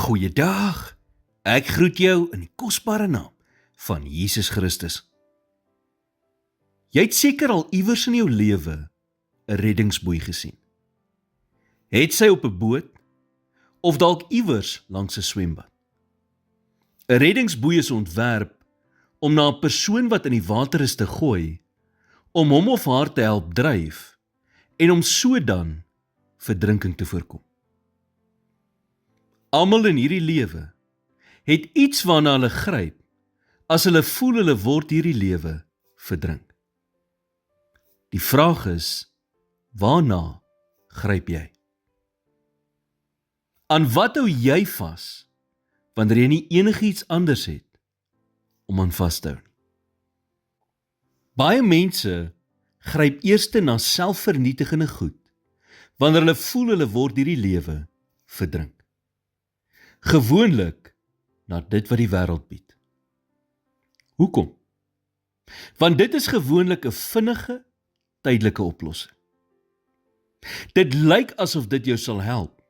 Goeiedag, ek groet jou in die kosbare naam van Jesus Christus. Jy het seker al iewers in jou lewe 'n reddingsboei gesien. Het sy op 'n boot of dalk iewers langs 'n swembad. 'n Reddingsboei is ontwerp om na 'n persoon wat in die water is te gooi, om hom of haar te help dryf en om so dan verdrinking te voorkom. Almal in hierdie lewe het iets waarna hulle gryp as hulle voel hulle word hierdie lewe verdrink. Die vraag is, waarna gryp jy? Aan wat hou jy vas wanneer jy nie enigiets anders het om aan vas te hou nie? Baie mense gryp eerste na selfvernietigende goed wanneer hulle voel hulle word hierdie lewe verdrink. Gewoonlik na dit wat die wêreld bied. Hoekom? Want dit is gewoonlik 'n vinnige, tydelike oplossing. Dit lyk asof dit jou sal help,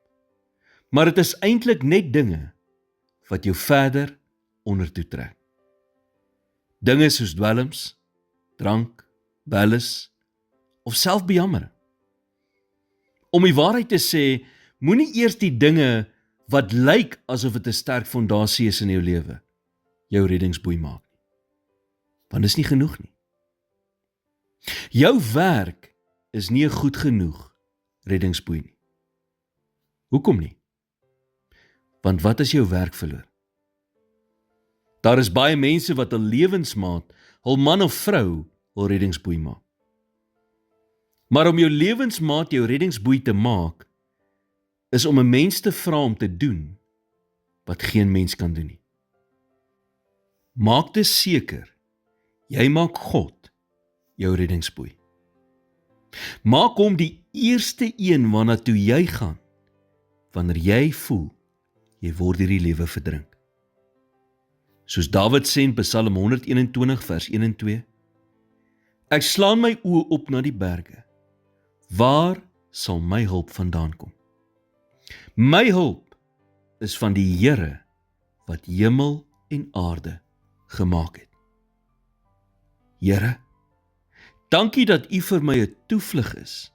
maar dit is eintlik net dinge wat jou verder ondertoe trek. Dinge soos dwelms, drank, welles of selfbejammering. Om die waarheid te sê, moenie eers die dinge wat lyk asof dit 'n sterk fondasie is in jou lewe, jou reddingsboei maak nie. Want dis nie genoeg nie. Jou werk is nie 'n goed genoeg reddingsboei nie. Hoekom nie? Want wat as jou werk verloor? Daar is baie mense wat 'n lewensmaat, hul man of vrou, hul reddingsboei maak. Maar om jou lewensmaat jou reddingsboei te maak, is om 'n mens te vra om te doen wat geen mens kan doen nie. Maak dus seker, jy maak God jou reddingsboei. Maak hom die eerste een waarna toe jy gaan, wanneer jy voel, jy word hierdie lewe verdrink. Soos Dawid sê in Psalm 121 vers 1 en 2, ek slaan my oë op na die berge, waar sal my hulp vandaan kom? My hulp is van die Here wat hemel en aarde gemaak het. Here, dankie dat U vir my 'n toevlug is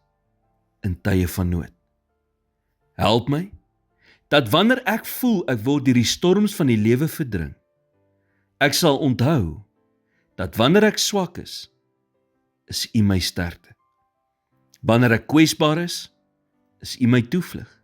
in tye van nood. Help my, dat wanneer ek voel ek word deur die storms van die lewe verdrink, ek sal onthou, dat wanneer ek swak is U my sterkte. Wanneer ek kwesbaar is U my toevlug.